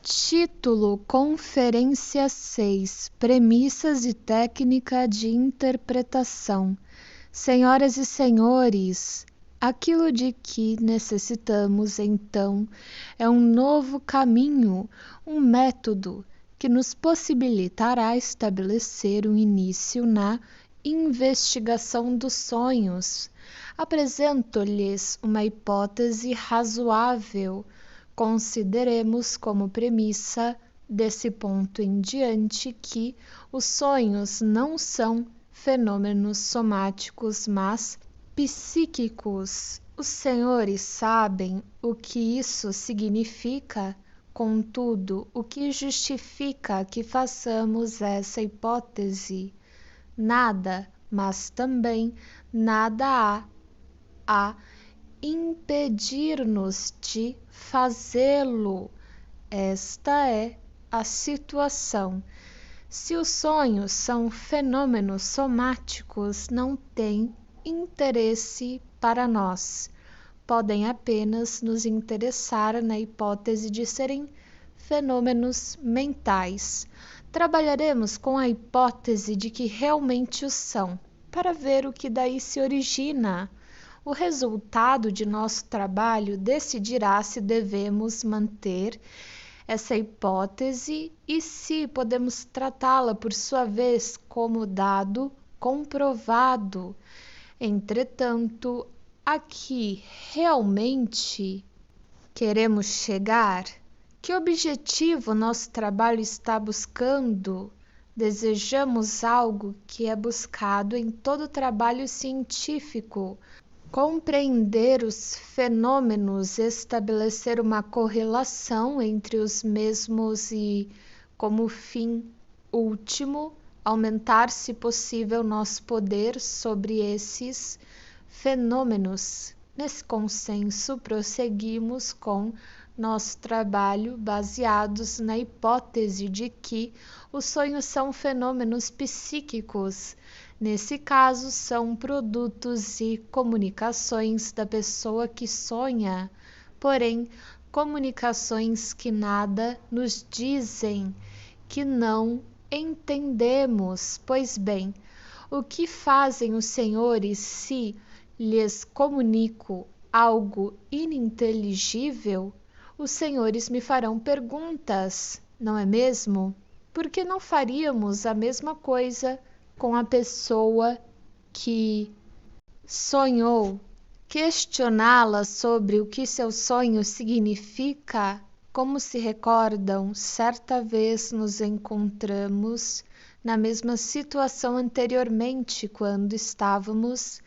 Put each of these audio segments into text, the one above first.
Título: Conferência 6: Premissas e técnica de interpretação. Senhoras e senhores, aquilo de que necessitamos, então, é um novo caminho, um método que nos possibilitará estabelecer um início na investigação dos sonhos. Apresento-lhes uma hipótese razoável. Consideremos como premissa desse ponto em diante que os sonhos não são fenômenos somáticos, mas psíquicos. Os senhores sabem o que isso significa, contudo, o que justifica que façamos essa hipótese? Nada, mas também nada há impedir-nos de fazê-lo. Esta é a situação. Se os sonhos são fenômenos somáticos, não têm interesse para nós. Podem apenas nos interessar na hipótese de serem fenômenos mentais. Trabalharemos com a hipótese de que realmente o são, para ver o que daí se origina. O resultado de nosso trabalho decidirá se devemos manter essa hipótese e se podemos tratá-la, por sua vez, como dado comprovado. Entretanto, aqui realmente queremos chegar? Que objetivo nosso trabalho está buscando? Desejamos algo que é buscado em todo trabalho científico: compreender os fenômenos, estabelecer uma correlação entre os mesmos e, como fim último, aumentar, se possível, nosso poder sobre esses fenômenos. Nesse consenso, prosseguimos com nosso trabalho baseados na hipótese de que os sonhos são fenômenos psíquicos. Nesse caso, são produtos e comunicações da pessoa que sonha, porém, comunicações que nada nos dizem, que não entendemos. Pois bem, o que fazem os senhores se lhes comunico algo ininteligível? Os senhores me farão perguntas, não é mesmo? Por que não faríamos a mesma coisa com a pessoa que sonhou? Questioná-la sobre o que seu sonho significa? Como se recordam, certa vez nos encontramos na mesma situação anteriormente, quando estávamos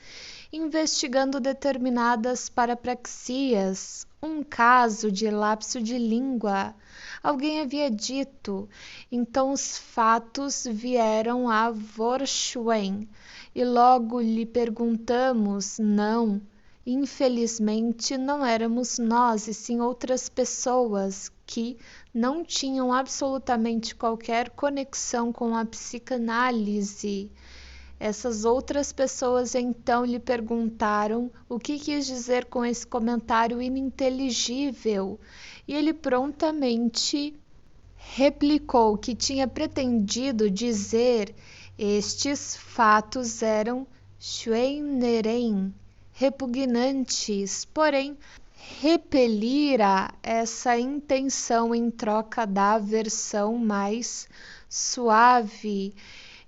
investigando determinadas parapraxias, um caso de lapso de língua. Alguém havia dito: então os fatos vieram a Vorschwein, e logo lhe perguntamos: não, infelizmente não éramos nós, e sim outras pessoas que não tinham absolutamente qualquer conexão com a psicanálise. Essas outras pessoas então lhe perguntaram o que quis dizer com esse comentário ininteligível, e ele prontamente replicou que tinha pretendido dizer: estes fatos eram schweineren, repugnantes, porém repelira essa intenção em troca da versão mais suave.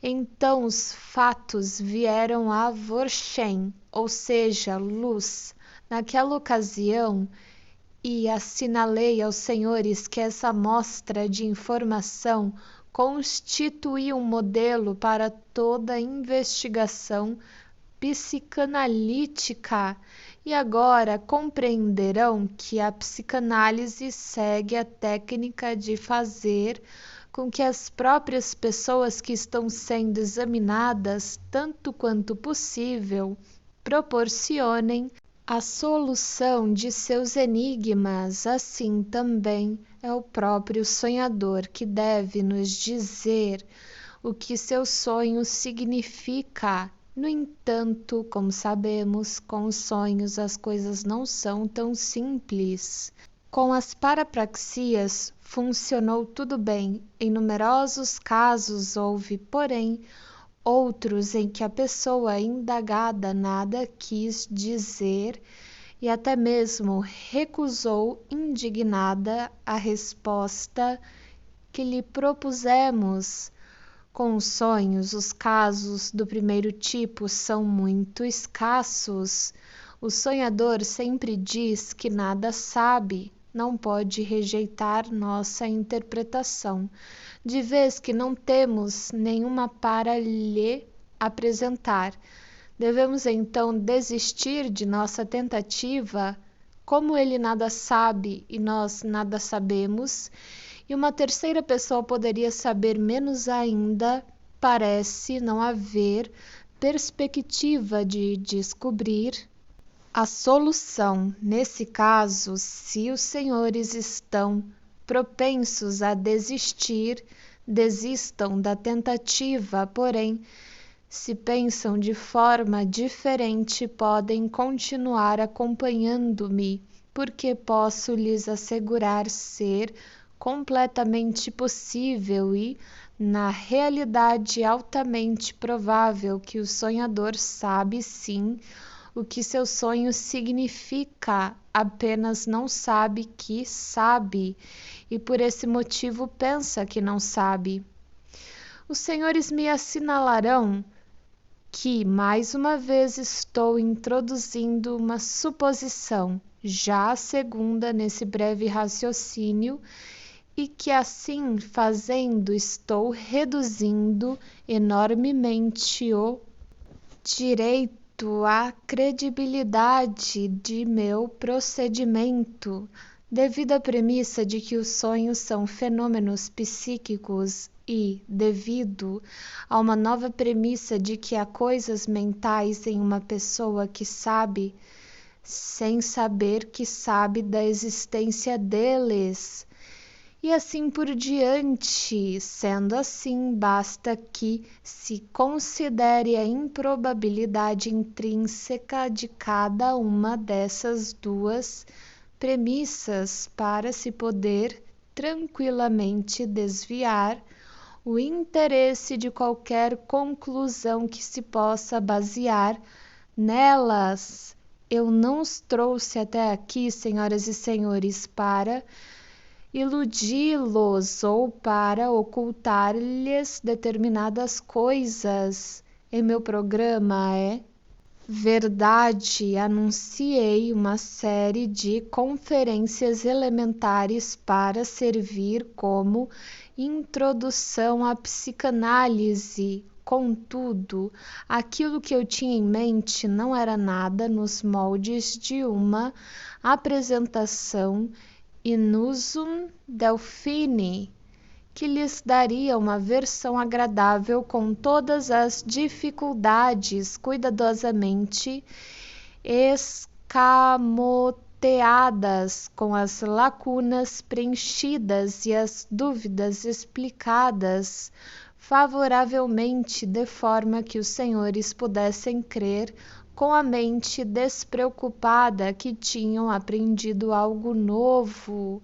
Então os fatos vieram a Vorschen, ou seja, luz. Naquela ocasião, e assinalei aos senhores que essa amostra de informação constitui um modelo para toda a investigação psicanalítica, e agora compreenderão que a psicanálise segue a técnica de fazer com que as próprias pessoas que estão sendo examinadas, tanto quanto possível, proporcionem a solução de seus enigmas. Assim também é o próprio sonhador que deve nos dizer o que seu sonho significa. No entanto, como sabemos, com os sonhos as coisas não são tão simples. Com as parapraxias funcionou tudo bem. Em numerosos casos houve, porém, outros em que a pessoa indagada nada quis dizer e até mesmo recusou indignada a resposta que lhe propusemos. Com os sonhos, os casos do primeiro tipo são muito escassos. O sonhador sempre diz que nada sabe, não pode rejeitar nossa interpretação, de vez que não temos nenhuma para lhe apresentar. Devemos então desistir de nossa tentativa? Como ele nada sabe e nós nada sabemos, e uma terceira pessoa poderia saber menos ainda, parece não haver perspectiva de descobrir a solução. Nesse caso, se os senhores estão propensos a desistir, desistam da tentativa, porém, se pensam de forma diferente, podem continuar acompanhando-me, porque posso lhes assegurar ser completamente possível e, na realidade, altamente provável que o sonhador sabe sim o que seu sonho significa, apenas não sabe que sabe, e por esse motivo pensa que não sabe. Os senhores me assinalarão que, mais uma vez, estou introduzindo uma suposição, já a segunda nesse breve raciocínio, e que assim fazendo estou reduzindo enormemente o direito à credibilidade de meu procedimento, devido à premissa de que os sonhos são fenômenos psíquicos e devido a uma nova premissa de que há coisas mentais em uma pessoa que sabe, sem saber que sabe da existência deles, e assim por diante. Sendo assim, basta que se considere a improbabilidade intrínseca de cada uma dessas duas premissas para se poder tranquilamente desviar o interesse de qualquer conclusão que se possa basear nelas. Eu não os trouxe até aqui, senhoras e senhores, para iludi-los ou para ocultar-lhes determinadas coisas. Em meu programa é verdade, anunciei uma série de conferências elementares para servir como introdução à psicanálise. Contudo, aquilo que eu tinha em mente não era nada nos moldes de uma apresentação in usum Delphini, que lhes daria uma versão agradável com todas as dificuldades cuidadosamente escamoteadas, com as lacunas preenchidas e as dúvidas explicadas favoravelmente, de forma que os senhores pudessem crer com a mente despreocupada que tinham aprendido algo novo.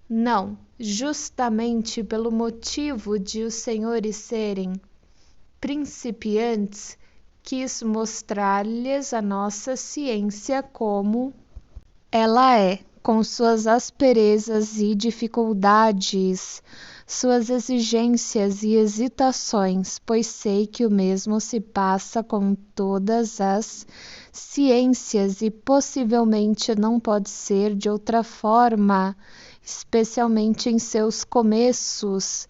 Não, justamente pelo motivo de os senhores serem principiantes, quis mostrar-lhes a nossa ciência como ela é, com suas asperezas e dificuldades, suas exigências e hesitações, pois sei que o mesmo se passa com todas as ciências e possivelmente não pode ser de outra forma, especialmente em seus começos.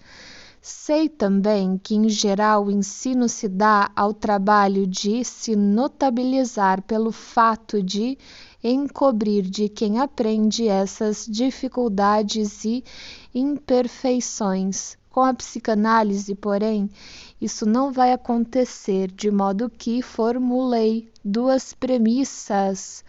Sei também que, em geral, o ensino se dá ao trabalho de se notabilizar pelo fato de encobrir de quem aprende essas dificuldades e imperfeições. Com a psicanálise, porém, isso não vai acontecer, de modo que formulei duas premissas,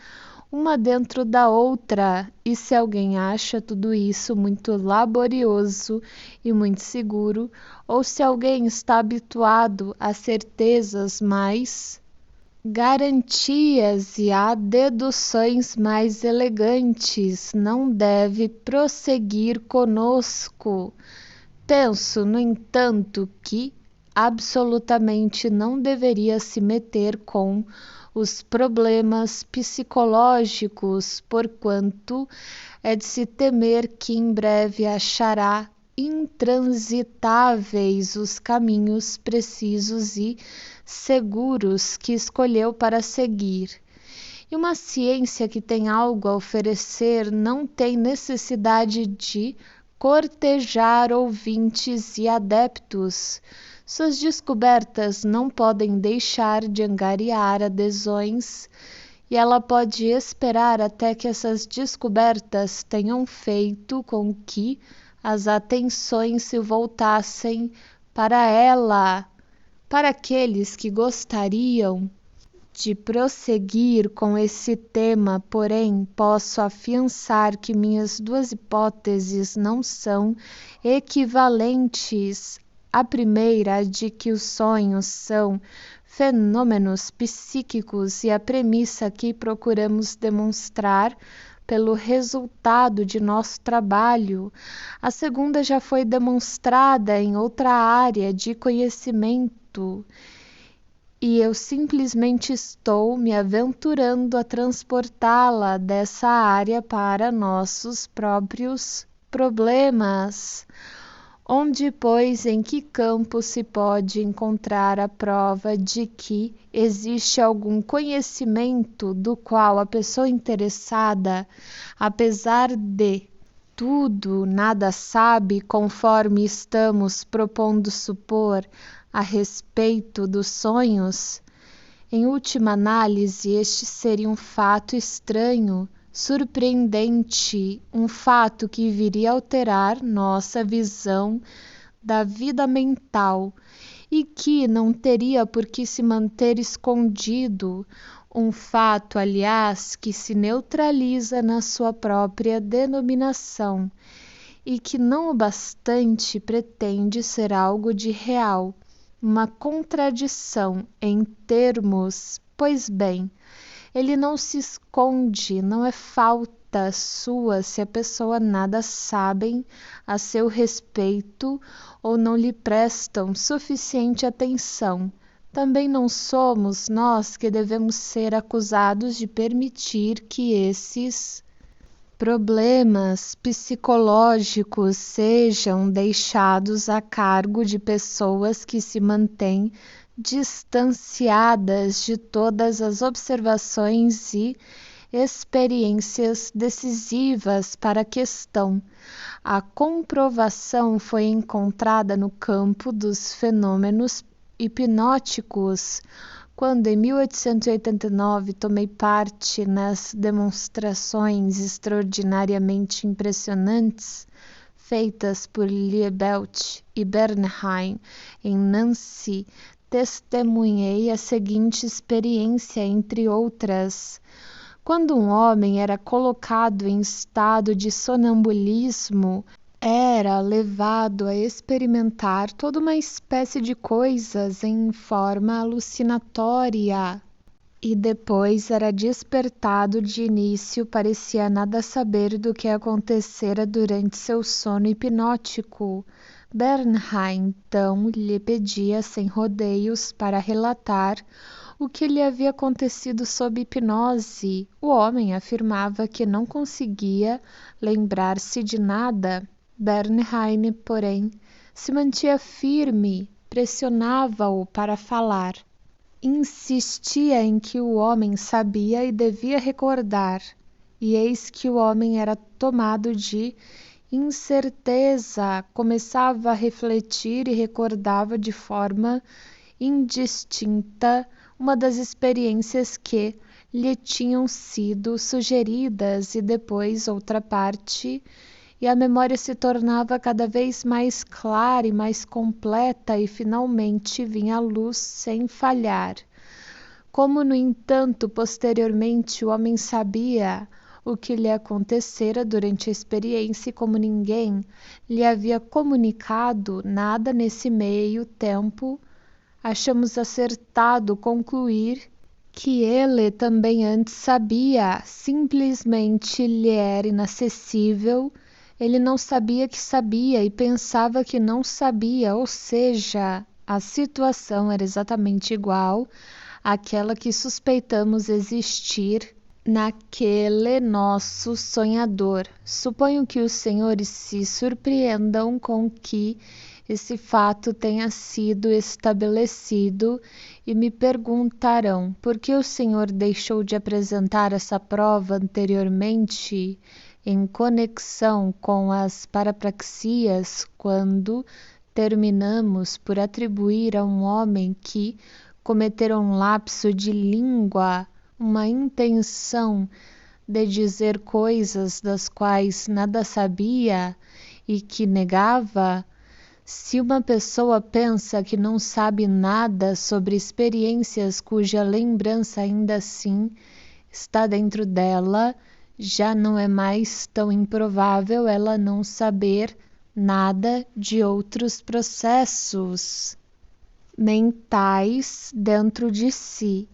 uma dentro da outra, e se alguém acha tudo isso muito laborioso e muito seguro, ou se alguém está habituado a certezas mais garantias e há deduções mais elegantes, não deve prosseguir conosco. Penso, no entanto, que absolutamente não deveria se meter com os problemas psicológicos, porquanto é de se temer que em breve achará intransitáveis os caminhos precisos e seguros que escolheu para seguir. E uma ciência que tem algo a oferecer não tem necessidade de cortejar ouvintes e adeptos. Suas descobertas não podem deixar de angariar adesões, e ela pode esperar até que essas descobertas tenham feito com que as atenções se voltassem para ela. Para aqueles que gostariam de prosseguir com esse tema, porém, posso afiançar que minhas duas hipóteses não são equivalentes. A primeira, a de que os sonhos são fenômenos psíquicos, e a premissa que procuramos demonstrar pelo resultado de nosso trabalho. A segunda já foi demonstrada em outra área de conhecimento, e eu simplesmente estou me aventurando a transportá-la dessa área para nossos próprios problemas. Onde, pois, em que campo se pode encontrar a prova de que existe algum conhecimento do qual a pessoa interessada, apesar de tudo, nada sabe, conforme estamos propondo supor, a respeito dos sonhos? Em última análise, este seria um fato estranho, surpreendente, um fato que viria a alterar nossa visão da vida mental e que não teria por que se manter escondido, um fato, aliás, que se neutraliza na sua própria denominação e que não o bastante pretende ser algo de real, uma contradição em termos. Pois bem, ele não se esconde, não é falta sua se a pessoa nada sabem a seu respeito ou não lhe prestam suficiente atenção. Também não somos nós que devemos ser acusados de permitir que esses problemas psicológicos sejam deixados a cargo de pessoas que se mantêm distanciadas de todas as observações e experiências decisivas para a questão. A comprovação foi encontrada no campo dos fenômenos hipnóticos, quando em 1889 tomei parte nas demonstrações extraordinariamente impressionantes feitas por Liebelt e Bernheim em Nancy, testemunhei a seguinte experiência, entre outras. Quando um homem era colocado em estado de sonambulismo, era levado a experimentar toda uma espécie de coisas em forma alucinatória e depois era despertado. De início parecia nada saber do que acontecera durante seu sono hipnótico. Bernheim então lhe pedia sem rodeios para relatar o que lhe havia acontecido sob hipnose. O homem afirmava que não conseguia lembrar-se de nada. Bernheim, porém, se mantinha firme, pressionava-o para falar. Insistia em que o homem sabia e devia recordar, e eis que o homem era tomado de incerteza, começava a refletir e recordava de forma indistinta uma das experiências que lhe tinham sido sugeridas e depois outra parte, e a memória se tornava cada vez mais clara e mais completa e finalmente vinha à luz sem falhar. Como, no entanto, posteriormente o homem sabia o que lhe acontecera durante a experiência e como ninguém lhe havia comunicado nada nesse meio tempo, achamos acertado concluir que ele também antes sabia, simplesmente lhe era inacessível. Ele não sabia que sabia e pensava que não sabia, ou seja, a situação era exatamente igual àquela que suspeitamos existir naquele nosso sonhador. Suponho que os senhores se surpreendam com que esse fato tenha sido estabelecido e me perguntarão por que o senhor deixou de apresentar essa prova anteriormente em conexão com as parapraxias quando terminamos por atribuir a um homem que cometera um lapso de língua uma intenção de dizer coisas das quais nada sabia e que negava. Se uma pessoa pensa que não sabe nada sobre experiências cuja lembrança ainda assim está dentro dela, já não é mais tão improvável ela não saber nada de outros processos mentais dentro de si.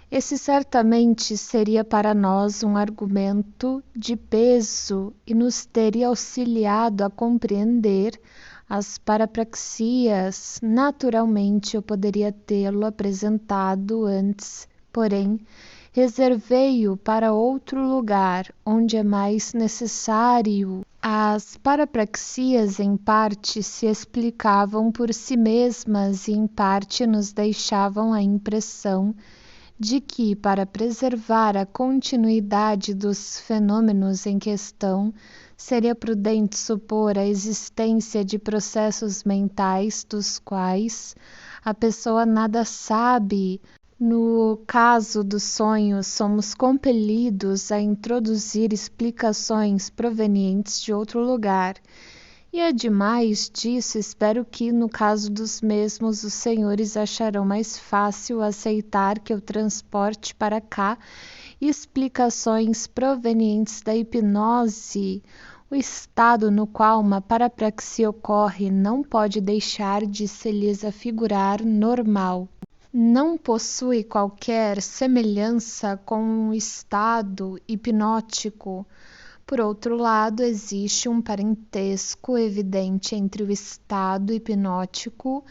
Esse certamente seria para nós um argumento de peso e nos teria auxiliado a compreender as parapraxias. Naturalmente eu poderia tê-lo apresentado antes, porém reservei-o para outro lugar, onde é mais necessário. As parapraxias em parte se explicavam por si mesmas e em parte nos deixavam a impressão de que, para preservar a continuidade dos fenômenos em questão, seria prudente supor a existência de processos mentais dos quais a pessoa nada sabe. No caso do sonho, somos compelidos a introduzir explicações provenientes de outro lugar. E ademais disso, espero que no caso dos mesmos os senhores acharão mais fácil aceitar que eu transporte para cá explicações provenientes da hipnose. O estado no qual uma parapraxia ocorre não pode deixar de se lhes afigurar normal. Não possui qualquer semelhança com um estado hipnótico. Por outro lado, existe um parentesco evidente entre o estado hipnótico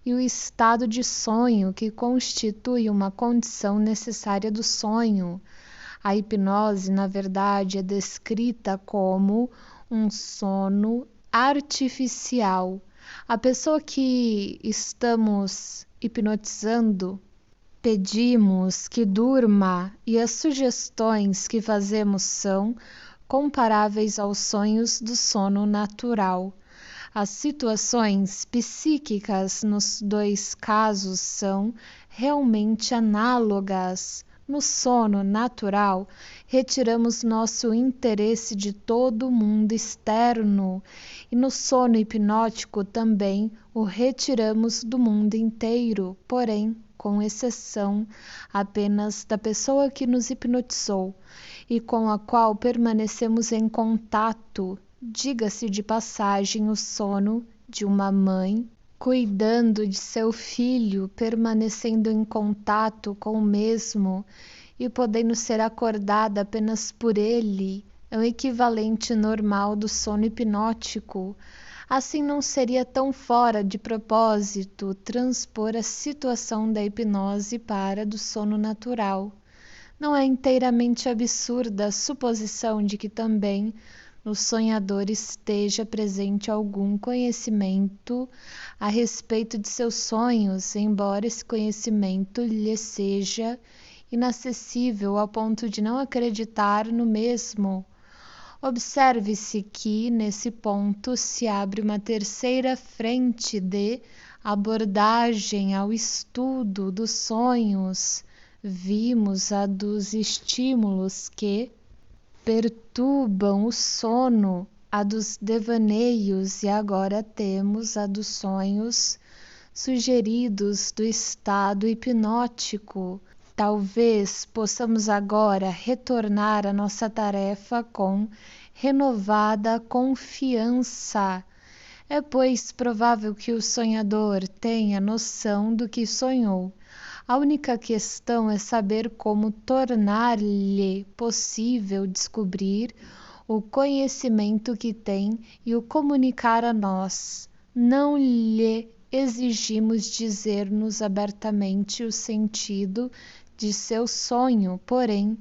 e o estado de sonho, que constitui uma condição necessária do sonho. A hipnose, na verdade, é descrita como um sono artificial. A pessoa que estamos hipnotizando, pedimos que durma e as sugestões que fazemos são comparáveis aos sonhos do sono natural. As situações psíquicas nos dois casos são realmente análogas. No sono natural, retiramos nosso interesse de todo o mundo externo, e no sono hipnótico também o retiramos do mundo inteiro, porém, com exceção apenas da pessoa que nos hipnotizou e com a qual permanecemos em contato. Diga-se de passagem, o sono de uma mãe cuidando de seu filho, permanecendo em contato com o mesmo e podendo ser acordada apenas por ele, é o equivalente normal do sono hipnótico. Assim, não seria tão fora de propósito transpor a situação da hipnose para a do sono natural. Não é inteiramente absurda a suposição de que também no sonhador esteja presente algum conhecimento a respeito de seus sonhos, embora esse conhecimento lhe seja inacessível ao ponto de não acreditar no mesmo. Observe-se que, nesse ponto, se abre uma terceira frente de abordagem ao estudo dos sonhos. Vimos a dos estímulos que perturbam o sono, a dos devaneios, e agora temos a dos sonhos sugeridos do estado hipnótico. Talvez possamos agora retornar à nossa tarefa com renovada confiança. É, pois, provável que o sonhador tenha noção do que sonhou. A única questão é saber como tornar-lhe possível descobrir o conhecimento que tem e o comunicar a nós. Não lhe exigimos dizer-nos abertamente o sentido de seu sonho, porém,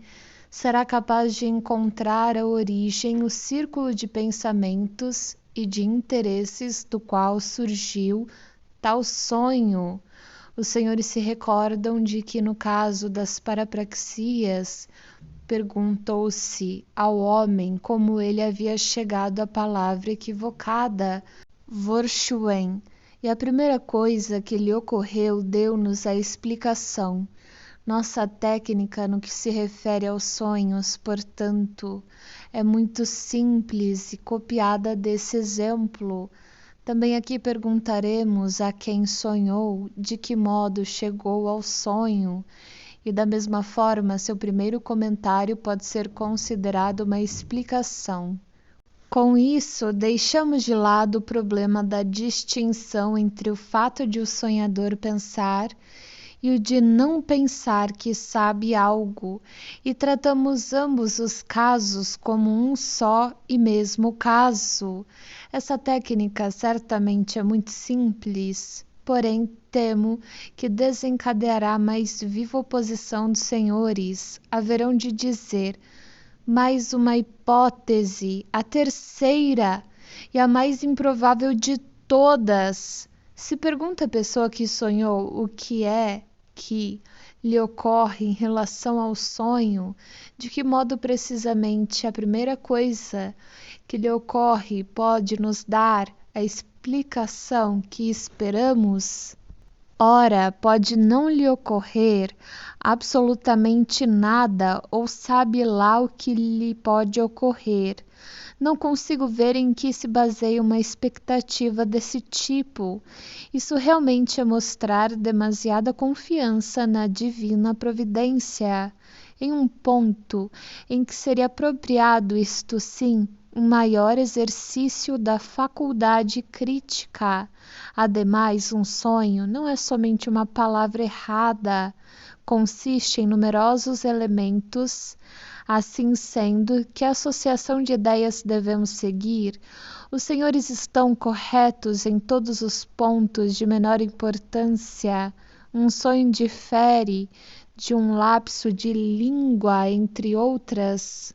será capaz de encontrar a origem, o círculo de pensamentos e de interesses do qual surgiu tal sonho. Os senhores se recordam de que, no caso das parapraxias, perguntou-se ao homem como ele havia chegado à palavra equivocada, Vorshuen, e a primeira coisa que lhe ocorreu deu-nos a explicação. Nossa técnica no que se refere aos sonhos, portanto, é muito simples e copiada desse exemplo. Também aqui perguntaremos a quem sonhou de que modo chegou ao sonho, e da mesma forma seu primeiro comentário pode ser considerado uma explicação. Com isso, deixamos de lado o problema da distinção entre o fato de o sonhador pensar e o de não pensar que sabe algo, e tratamos ambos os casos como um só e mesmo caso. Essa técnica certamente é muito simples, porém temo que desencadeará mais viva oposição dos senhores. Haverão de dizer: mais uma hipótese, a terceira e a mais improvável de todas. Se pergunta a pessoa que sonhou o que é que lhe ocorre em relação ao sonho, de que modo precisamente a primeira coisa que lhe ocorre pode nos dar a explicação que esperamos? Ora, pode não lhe ocorrer absolutamente nada, ou sabe lá o que lhe pode ocorrer. Não consigo ver em que se baseia uma expectativa desse tipo. Isso realmente é mostrar demasiada confiança na divina providência, em um ponto em que seria apropriado, isto sim, um maior exercício da faculdade crítica. Ademais, um sonho não é somente uma palavra errada, consiste em numerosos elementos. Assim sendo, que associação de ideias devemos seguir? Os senhores estão corretos em todos os pontos de menor importância. Um sonho difere de um lapso de língua, entre outras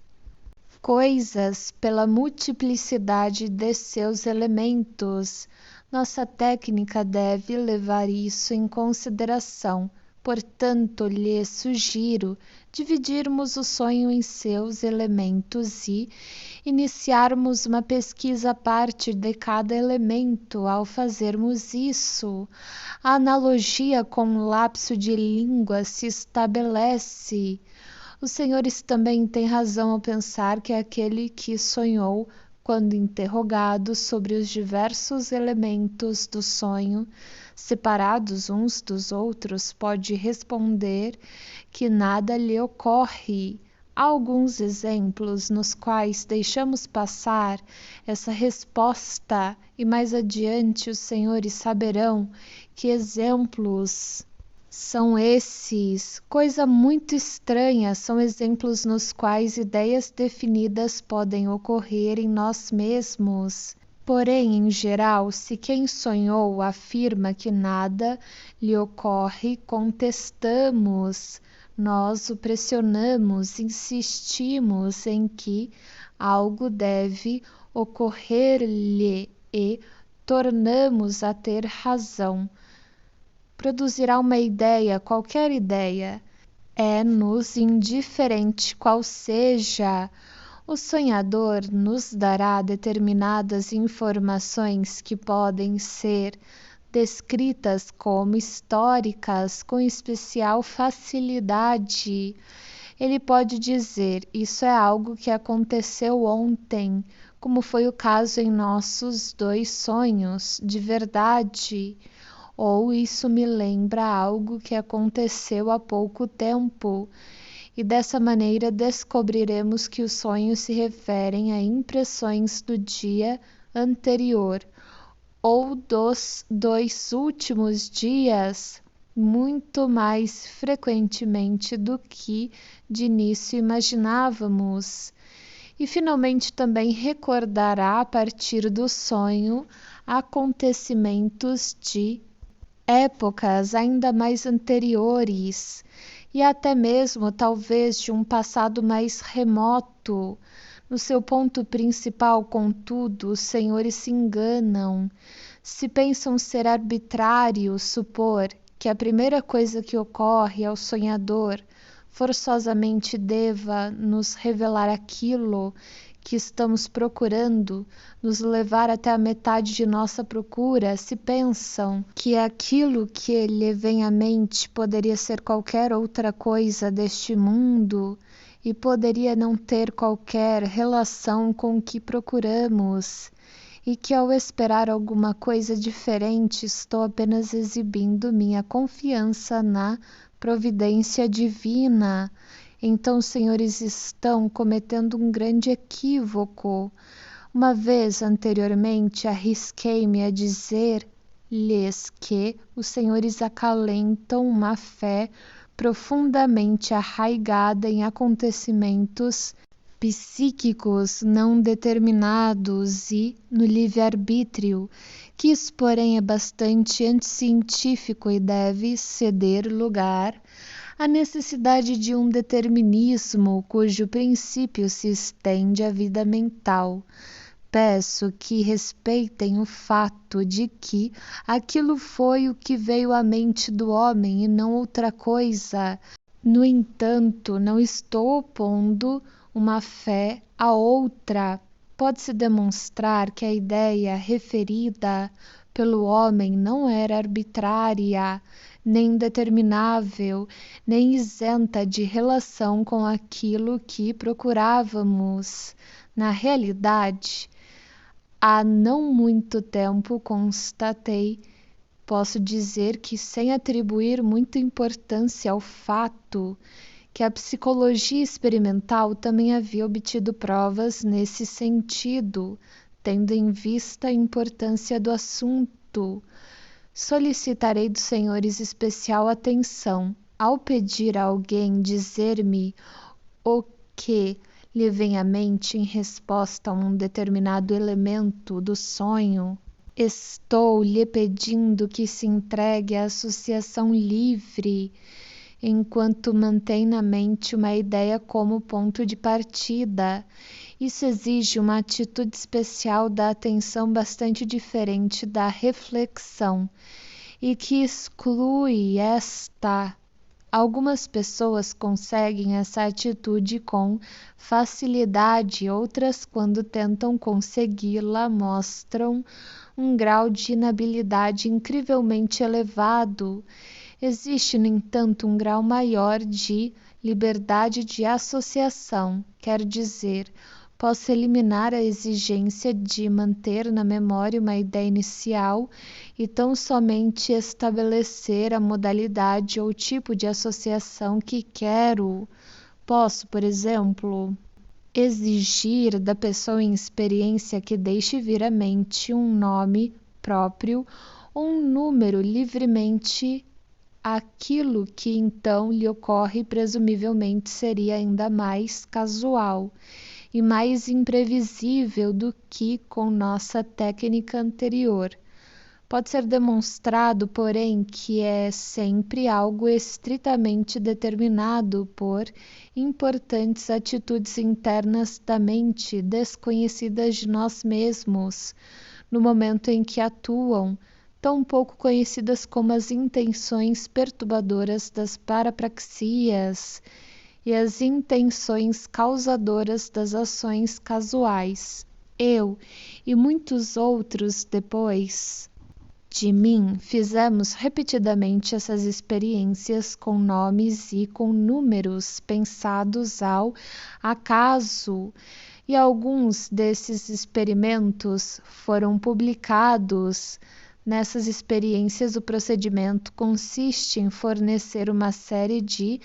coisas, pela multiplicidade de seus elementos. Nossa técnica deve levar isso em consideração. Portanto, lhe sugiro dividirmos o sonho em seus elementos e iniciarmos uma pesquisa a partir de cada elemento. Ao fazermos isso, a analogia com o lapso de língua se estabelece. Os senhores também têm razão ao pensar que aquele que sonhou, quando interrogado sobre os diversos elementos do sonho, separados uns dos outros, pode responder que nada lhe ocorre. Há alguns exemplos nos quais deixamos passar essa resposta, e mais adiante os senhores saberão que exemplos são esses. Coisa muito estranha, são exemplos nos quais ideias definidas podem ocorrer em nós mesmos. Porém, em geral, se quem sonhou afirma que nada lhe ocorre, contestamos. Nós o pressionamos, insistimos em que algo deve ocorrer-lhe e tornamos a ter razão. Produzirá uma ideia, qualquer ideia, é-nos indiferente qual seja. O sonhador nos dará determinadas informações que podem ser descritas como históricas com especial facilidade. Ele pode dizer: isso é algo que aconteceu ontem, como foi o caso em nossos 2 sonhos, de verdade. Ou isso me lembra algo que aconteceu há pouco tempo. E dessa maneira descobriremos que os sonhos se referem a impressões do dia anterior ou dos 2 últimos dias. muito mais frequentemente do que de início imaginávamos. E finalmente também recordará a partir do sonho acontecimentos de épocas ainda mais anteriores e até mesmo talvez de um passado mais remoto. No seu ponto principal, contudo, os senhores se enganam. Se pensam ser arbitrário supor que a primeira coisa que ocorre ao sonhador forçosamente deva nos revelar aquilo que estamos procurando, nos levar até a metade de nossa procura, se pensam que aquilo que lhe vem à mente poderia ser qualquer outra coisa deste mundo e poderia não ter qualquer relação com o que procuramos, e que ao esperar alguma coisa diferente estou apenas exibindo minha confiança na providência divina. Então os senhores estão cometendo um grande equívoco. Uma vez anteriormente arrisquei-me a dizer-lhes que os senhores acalentam uma fé profundamente arraigada em acontecimentos psíquicos não determinados e no livre-arbítrio, que isso, porém, é bastante anticientífico e deve ceder lugar à necessidade de um determinismo cujo princípio se estende à vida mental. Peço que respeitem o fato de que aquilo foi o que veio à mente do homem e não outra coisa. No entanto, não estou opondo uma fé a outra. Pode-se demonstrar que a ideia referida pelo homem não era arbitrária, nem determinável, nem isenta de relação com aquilo que procurávamos. Na realidade, há não muito tempo constatei, posso dizer que sem atribuir muita importância ao fato, que a psicologia experimental também havia obtido provas nesse sentido, tendo em vista a importância do assunto. Solicitarei dos senhores especial atenção ao pedir a alguém dizer-me o que lhe vem à mente em resposta a um determinado elemento do sonho. Estou lhe pedindo que se entregue à associação livre, enquanto mantém na mente uma ideia como ponto de partida. Isso exige uma atitude especial da atenção bastante diferente da reflexão, e que exclui esta. Algumas pessoas conseguem essa atitude com facilidade, outras, quando tentam consegui-la, mostram um grau de inabilidade incrivelmente elevado. Existe, no entanto, um grau maior de liberdade de associação, quer dizer, posso eliminar a exigência de manter na memória uma ideia inicial e tão somente estabelecer a modalidade ou tipo de associação que quero. Posso, por exemplo, exigir da pessoa em experiência que deixe vir à mente um nome próprio ou um número livremente. Aquilo que então lhe ocorre presumivelmente seria ainda mais casual e mais imprevisível do que com nossa técnica anterior. Pode ser demonstrado, porém, que é sempre algo estritamente determinado por importantes atitudes internas da mente, desconhecidas de nós mesmos, no momento em que atuam, tão pouco conhecidas como as intenções perturbadoras das parapraxias e as intenções causadoras das ações casuais. Eu e muitos outros depois de mim fizemos repetidamente essas experiências com nomes e com números pensados ao acaso, e alguns desses experimentos foram publicados. Nessas experiências, o procedimento consiste em fornecer uma série de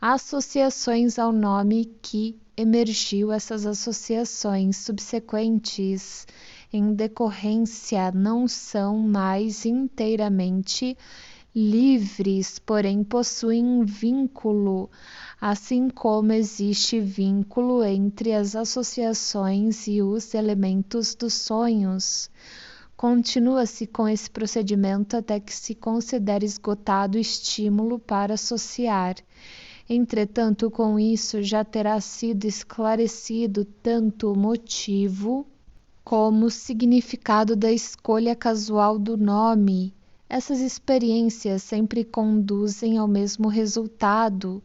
associações ao nome que emergiu. Essas associações subsequentes, em decorrência, não são mais inteiramente livres, porém possuem um vínculo, assim como existe vínculo entre as associações e os elementos dos sonhos. Continua-se com esse procedimento até que se considere esgotado o estímulo para associar. Entretanto, com isso já terá sido esclarecido tanto o motivo como o significado da escolha casual do nome. Essas experiências sempre conduzem ao mesmo resultado.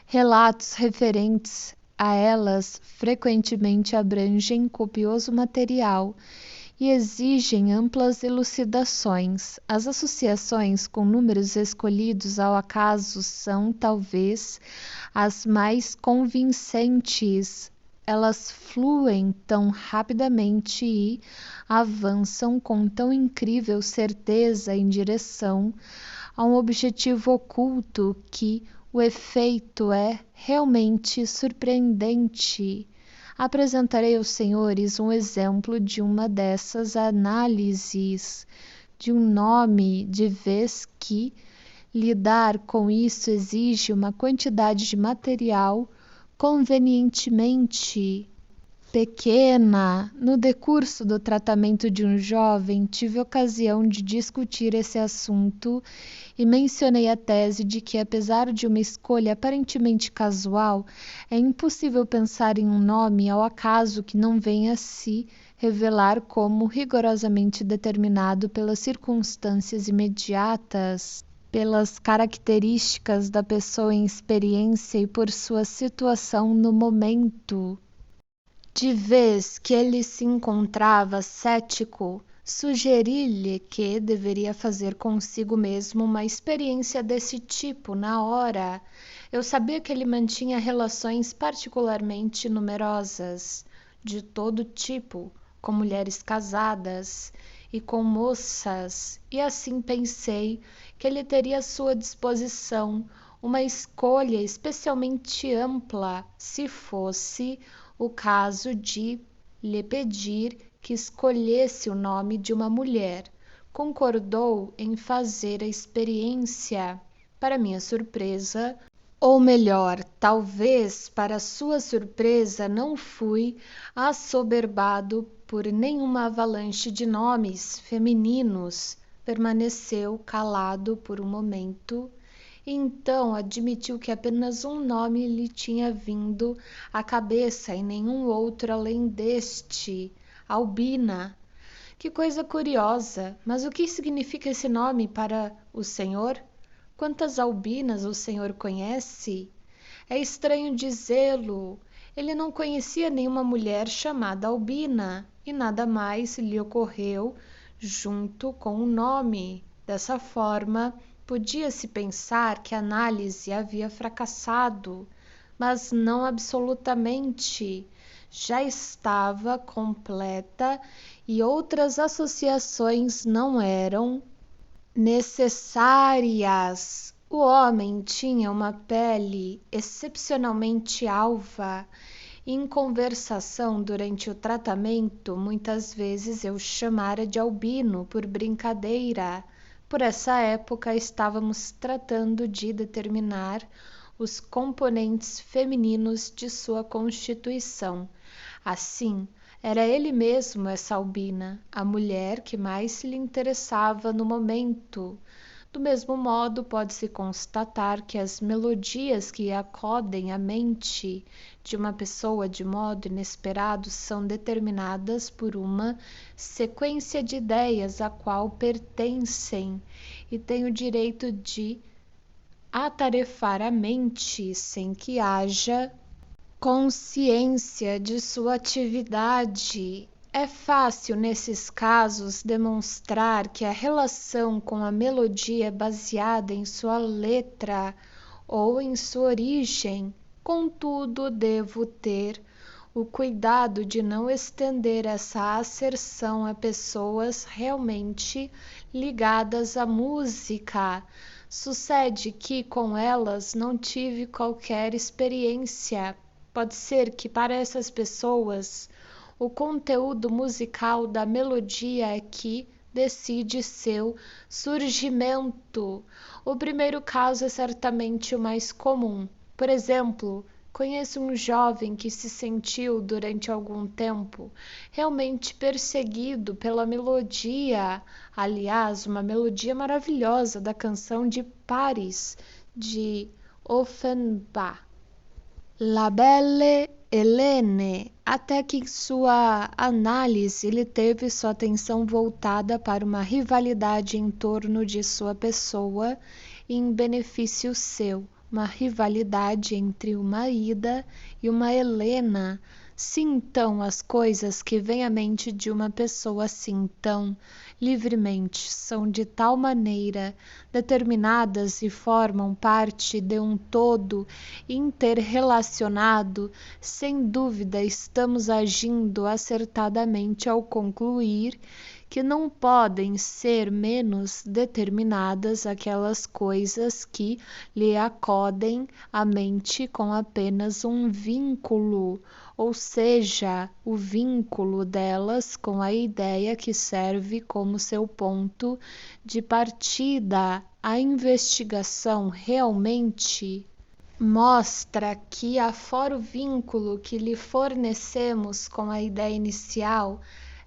Relatos referentes a elas frequentemente abrangem copioso material e exigem amplas elucidações. As associações com números escolhidos ao acaso são, talvez, as mais convincentes. Elas fluem tão rapidamente e avançam com tão incrível certeza em direção a um objetivo oculto que o efeito é realmente surpreendente. Apresentarei aos senhores um exemplo de uma dessas análises de um nome, de vez que lidar com isso exige uma quantidade de material convenientemente pequena. No decurso do tratamento de um jovem, tive ocasião de discutir esse assunto e mencionei a tese de que, apesar de uma escolha aparentemente casual, é impossível pensar em um nome ao acaso que não venha a se revelar como rigorosamente determinado pelas circunstâncias imediatas, pelas características da pessoa em experiência e por sua situação no momento. De vez que ele se encontrava cético, sugeri-lhe que deveria fazer consigo mesmo uma experiência desse tipo na hora. Eu sabia que ele mantinha relações particularmente numerosas, de todo tipo, com mulheres casadas e com moças, e assim pensei que ele teria à sua disposição uma escolha especialmente ampla, se fosse o caso de lhe pedir que escolhesse o nome de uma mulher. Concordou em fazer a experiência. Para minha surpresa, ou melhor, talvez para sua surpresa, não fui assoberbado por nenhuma avalanche de nomes femininos. Permaneceu calado por um momento. Então admitiu que apenas um nome lhe tinha vindo à cabeça e nenhum outro além deste: Albina. Que coisa curiosa! Mas o que significa esse nome para o senhor? Quantas albinas o senhor conhece? É estranho dizê-lo. Ele não conhecia nenhuma mulher chamada Albina, e nada mais lhe ocorreu junto com o nome. Dessa forma, podia-se pensar que a análise havia fracassado, mas não absolutamente. Já estava completa e outras associações não eram necessárias. O homem tinha uma pele excepcionalmente alva. Em conversação durante o tratamento, muitas vezes eu chamara de albino por brincadeira. Por essa época estávamos tratando de determinar os componentes femininos de sua constituição. Assim, era ele mesmo essa albina, a mulher que mais lhe interessava no momento. Do mesmo modo, pode-se constatar que as melodias que acodem à mente de uma pessoa de modo inesperado são determinadas por uma sequência de ideias a qual pertencem e têm o direito de atarefar a mente sem que haja consciência de sua atividade. É fácil, nesses casos, demonstrar que a relação com a melodia é baseada em sua letra ou em sua origem. Contudo, devo ter o cuidado de não estender essa asserção a pessoas realmente ligadas à música. Sucede que com elas não tive qualquer experiência. Pode ser que para essas pessoas o conteúdo musical da melodia é que decide seu surgimento. O primeiro caso é certamente o mais comum. Por exemplo, conheço um jovem que se sentiu, durante algum tempo, realmente perseguido pela melodia, aliás, uma melodia maravilhosa da canção de Paris, de Offenbach. La Belle Hélène, até que em sua análise ele teve sua atenção voltada para uma rivalidade em torno de sua pessoa em benefício seu, uma rivalidade entre uma Ida e uma Helena. Se então as coisas que vêm à mente de uma pessoa assim tão livremente são de tal maneira determinadas e formam parte de um todo interrelacionado, sem dúvida estamos agindo acertadamente ao concluir que não podem ser menos determinadas aquelas coisas que lhe acodem à mente com apenas um vínculo, ou seja, o vínculo delas com a ideia que serve como seu ponto de partida. A investigação realmente mostra que, afora o vínculo que lhe fornecemos com a ideia inicial,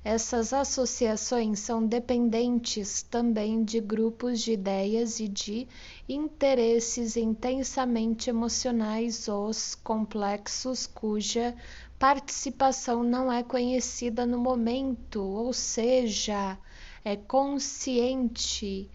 essas associações são dependentes também de grupos de ideias e de interesses intensamente emocionais, os complexos, cuja participação não é conhecida no momento, ou seja, é consciente.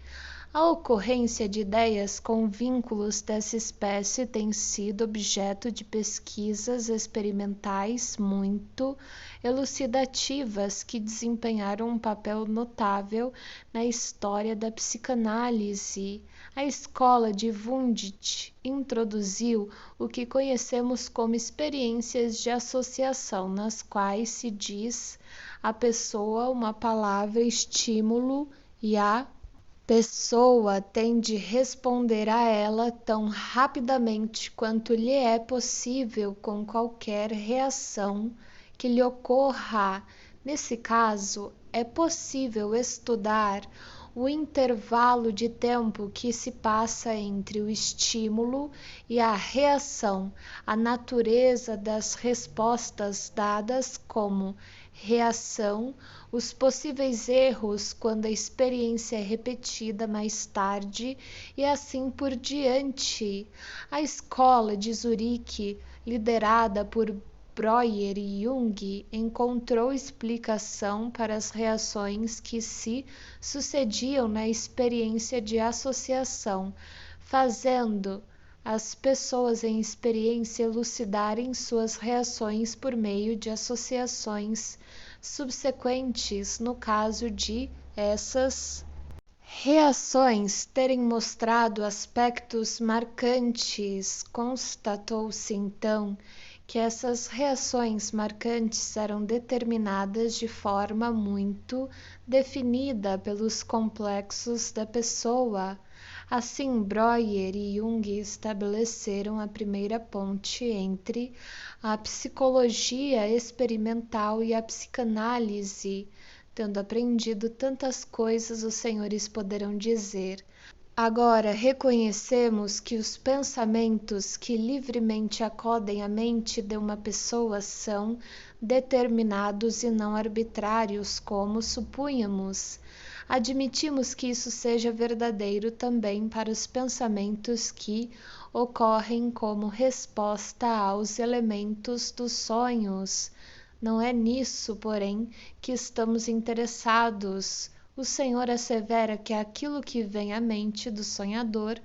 A ocorrência de ideias com vínculos dessa espécie tem sido objeto de pesquisas experimentais muito elucidativas que desempenharam um papel notável na história da psicanálise. A escola de Wundt introduziu o que conhecemos como experiências de associação, nas quais se diz à pessoa uma palavra estímulo e a pessoa tem de responder a ela tão rapidamente quanto lhe é possível com qualquer reação que lhe ocorra. Nesse caso, é possível estudar o intervalo de tempo que se passa entre o estímulo e a reação, a natureza das respostas dadas como reação, os possíveis erros quando a experiência é repetida mais tarde e assim por diante. A escola de Zurique, liderada por Breuer e Jung, encontrou explicação para as reações que se sucediam na experiência de associação, fazendo as pessoas em experiência elucidarem suas reações por meio de associações subsequentes, no caso de essas reações terem mostrado aspectos marcantes. Constatou-se então que essas reações marcantes eram determinadas de forma muito definida pelos complexos da pessoa. Assim, Breuer e Jung estabeleceram a primeira ponte entre a psicologia experimental e a psicanálise. Tendo aprendido tantas coisas, os senhores poderão dizer: agora reconhecemos que os pensamentos que livremente acodem à mente de uma pessoa são determinados e não arbitrários, como supunhamos. Admitimos que isso seja verdadeiro também para os pensamentos que ocorrem como resposta aos elementos dos sonhos. Não é nisso, porém, que estamos interessados. O Senhor assevera que aquilo que vem à mente do sonhador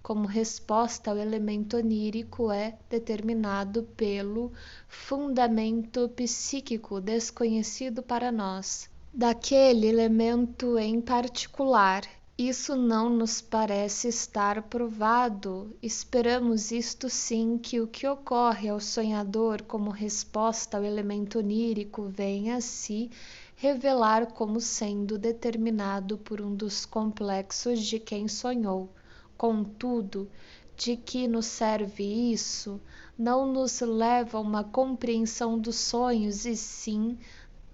como resposta ao elemento onírico é determinado pelo fundamento psíquico desconhecido para nós, daquele elemento em particular. Isso não nos parece estar provado. Esperamos isto sim, que o que ocorre ao sonhador como resposta ao elemento onírico venha a se revelar como sendo determinado por um dos complexos de quem sonhou. Contudo, de que nos serve isso? Não nos leva a uma compreensão dos sonhos, e sim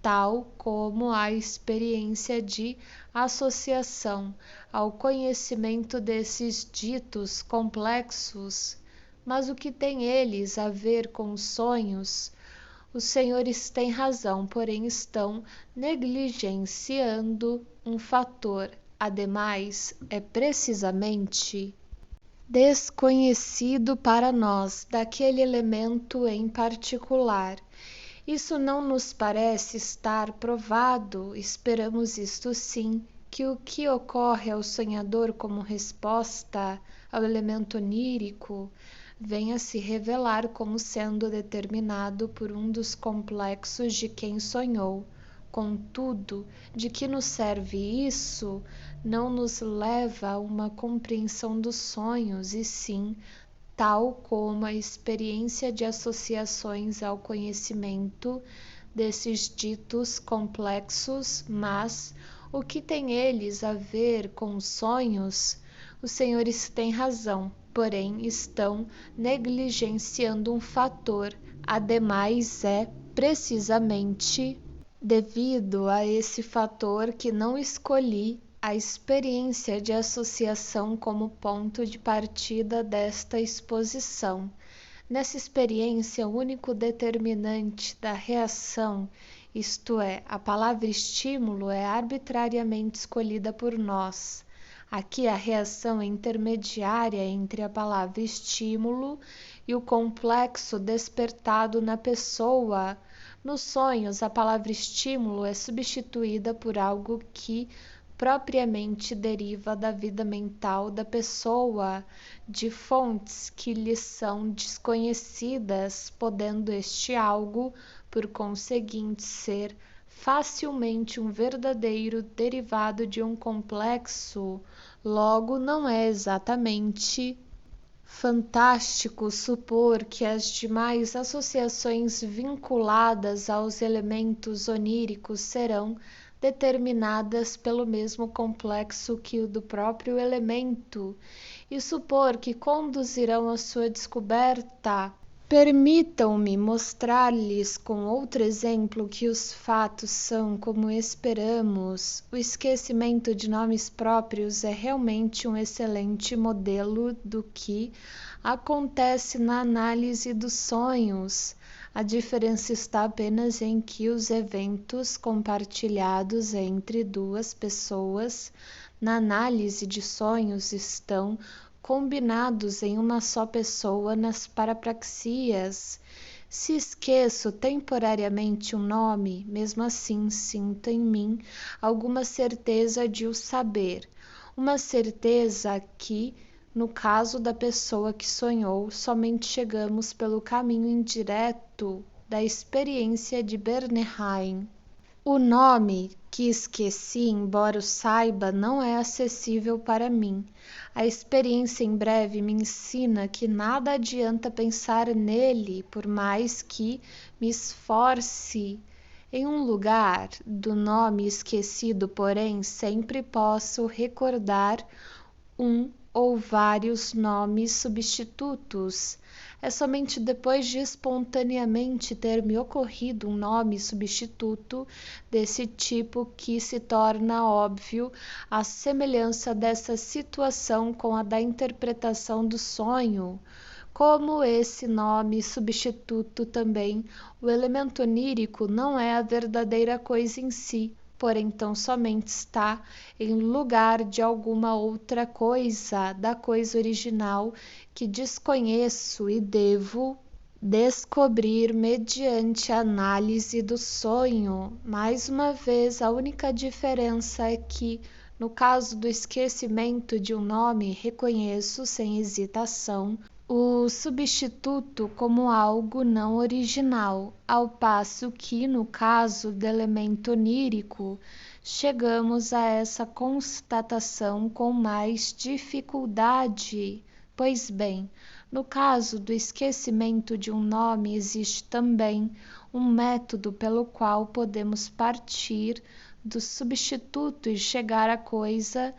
tal como a experiência de associação ao conhecimento desses ditos complexos, mas o que tem eles a ver com os sonhos? Os senhores têm razão, porém estão negligenciando um fator. Ademais, é precisamente desconhecido para nós daquele elemento em particular. Isso não nos parece estar provado. Esperamos isto sim, que o que ocorre ao sonhador como resposta ao elemento onírico venha se revelar como sendo determinado por um dos complexos de quem sonhou. Contudo, de que nos serve isso, não nos leva a uma compreensão dos sonhos, e sim, tal como a experiência de associações ao conhecimento desses ditos complexos, mas o que têm eles a ver com os sonhos? Os senhores têm razão, porém estão negligenciando um fator. Ademais, é precisamente devido a esse fator que não escolhi a experiência de associação como ponto de partida desta exposição. Nessa experiência, o único determinante da reação, isto é, a palavra estímulo, é arbitrariamente escolhida por nós. Aqui a reação é intermediária entre a palavra estímulo e o complexo despertado na pessoa. Nos sonhos, a palavra estímulo é substituída por algo que propriamente deriva da vida mental da pessoa, de fontes que lhe são desconhecidas, podendo este algo, por conseguinte, ser facilmente um verdadeiro derivado de um complexo. Logo, não é exatamente fantástico supor que as demais associações vinculadas aos elementos oníricos serão determinadas pelo mesmo complexo que o do próprio elemento, e supor que conduzirão à sua descoberta. Permitam-me mostrar-lhes com outro exemplo que os fatos são como esperamos. O esquecimento de nomes próprios é realmente um excelente modelo do que acontece na análise dos sonhos. A diferença está apenas em que os eventos compartilhados entre duas pessoas na análise de sonhos estão combinados em uma só pessoa nas parapraxias. Se esqueço temporariamente um nome, mesmo assim sinto em mim alguma certeza de o saber. Uma certeza que, no caso da pessoa que sonhou, somente chegamos pelo caminho indireto da experiência de Bernheim. O nome que esqueci, embora o saiba, não é acessível para mim. A experiência em breve me ensina que nada adianta pensar nele, por mais que me esforce. Em um lugar do nome esquecido, porém, sempre posso recordar um ou vários nomes substitutos. É somente depois de espontaneamente ter me ocorrido um nome substituto desse tipo que se torna óbvio a semelhança dessa situação com a da interpretação do sonho. Como esse nome substituto também, o elemento onírico não é a verdadeira coisa em si, porém tão somente está em lugar de alguma outra coisa, da coisa original que desconheço e devo descobrir mediante a análise do sonho. Mais uma vez, a única diferença é que, no caso do esquecimento de um nome, reconheço sem hesitação o substituto como algo não original, ao passo que, no caso do elemento onírico, chegamos a essa constatação com mais dificuldade. Pois bem, no caso do esquecimento de um nome, existe também um método pelo qual podemos partir do substituto e chegar à coisa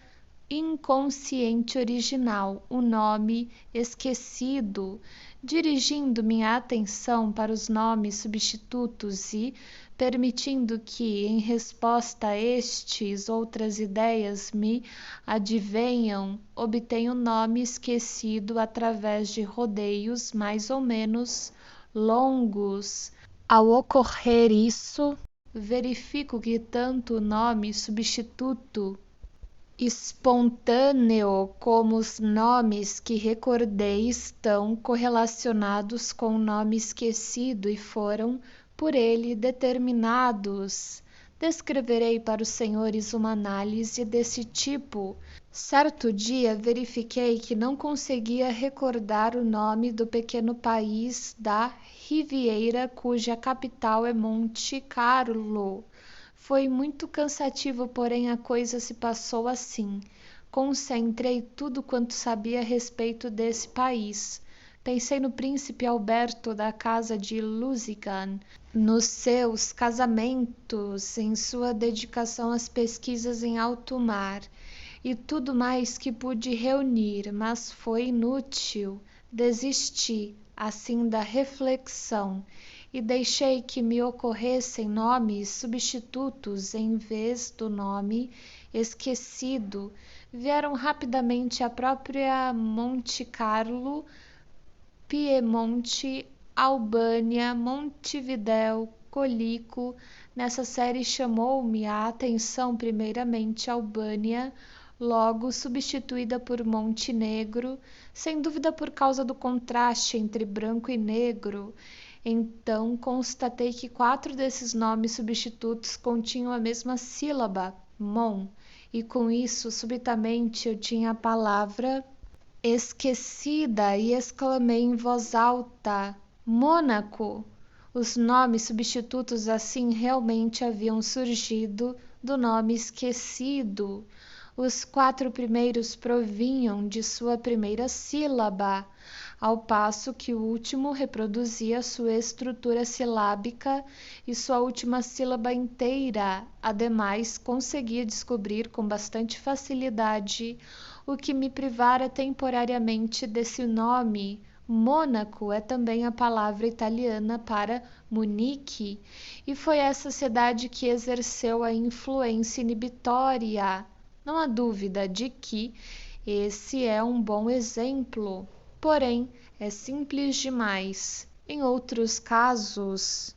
inconsciente original, o nome esquecido, dirigindo minha atenção para os nomes substitutos e, permitindo que, em resposta a estes, outras ideias me advenham, obtenho nome esquecido através de rodeios mais ou menos longos. Ao ocorrer isso, verifico que tanto o nome substituto espontâneo como os nomes que recordei estão correlacionados com o nome esquecido e foram por ele determinados. Descreverei para os senhores uma análise desse tipo. Certo dia verifiquei que não conseguia recordar o nome do pequeno país da Riviera cuja capital é Monte Carlo. Foi muito cansativo, porém a coisa se passou assim. Concentrei tudo quanto sabia a respeito desse país. Pensei no príncipe Alberto da casa de Lusignan, nos seus casamentos, em sua dedicação às pesquisas em alto mar, e tudo mais que pude reunir, mas foi inútil. Desisti, assim, da reflexão, e deixei que me ocorressem nomes substitutos em vez do nome esquecido. Vieram rapidamente a própria Monte Carlo, Piemonte, Albânia, Montevidéu, Colico. Nessa série chamou-me a atenção primeiramente Albânia, logo substituída por Montenegro, sem dúvida por causa do contraste entre branco e negro. Então constatei que 4 desses nomes substitutos continham a mesma sílaba, mon, e com isso subitamente eu tinha a palavra esquecida e exclamei em voz alta: Mônaco! Os nomes substitutos assim realmente haviam surgido do nome esquecido. Os 4 primeiros provinham de sua primeira sílaba, ao passo que o último reproduzia sua estrutura silábica e sua última sílaba inteira. Ademais, conseguia descobrir com bastante facilidade o que me privara temporariamente desse nome. Mônaco é também a palavra italiana para Munique, e foi essa cidade que exerceu a influência inibitória. Não há dúvida de que esse é um bom exemplo, porém é simples demais. Em outros casos,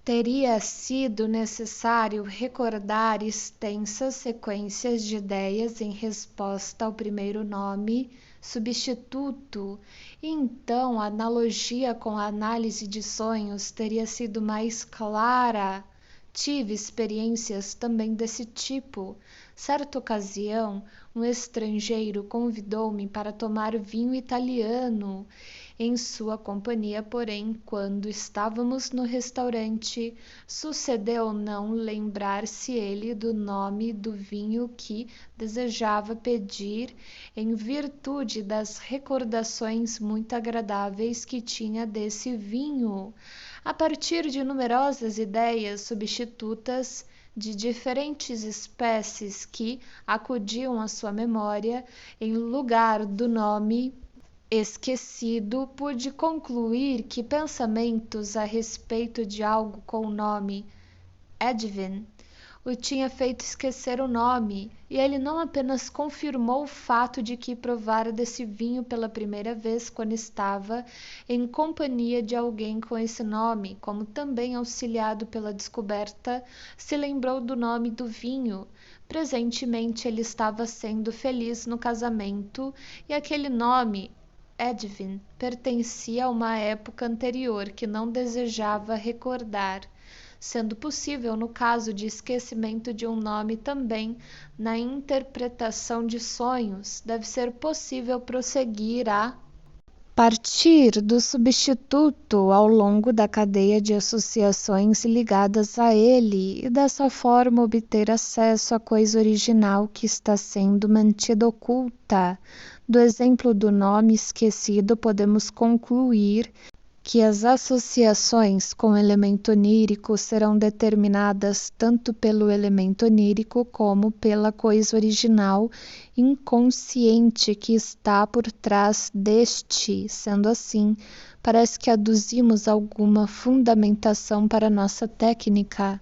teria sido necessário recordar extensas sequências de ideias em resposta ao primeiro nome substituto, e então a analogia com a análise de sonhos teria sido mais clara. Tive experiências também desse tipo. Certa ocasião, um estrangeiro convidou-me para tomar vinho italiano em sua companhia, porém, quando estávamos no restaurante, sucedeu não lembrar-se ele do nome do vinho que desejava pedir, em virtude das recordações muito agradáveis que tinha desse vinho. A partir de numerosas ideias substitutas de diferentes espécies que acudiam à sua memória, em lugar do nome esquecido, pude concluir que pensamentos a respeito de algo com o nome Edwin o tinha feito esquecer o nome, e ele não apenas confirmou o fato de que provara desse vinho pela primeira vez quando estava em companhia de alguém com esse nome, como também, auxiliado pela descoberta, se lembrou do nome do vinho. Presentemente ele estava sendo feliz no casamento, e aquele nome Edwin pertencia a uma época anterior que não desejava recordar, sendo possível, no caso de esquecimento de um nome também, na interpretação de sonhos, deve ser possível prosseguir a partir do substituto ao longo da cadeia de associações ligadas a ele e dessa forma obter acesso à coisa original que está sendo mantida oculta. Do exemplo do nome esquecido, podemos concluir que as associações com o elemento onírico serão determinadas tanto pelo elemento onírico como pela coisa original inconsciente que está por trás deste. Sendo assim, parece que aduzimos alguma fundamentação para nossa técnica.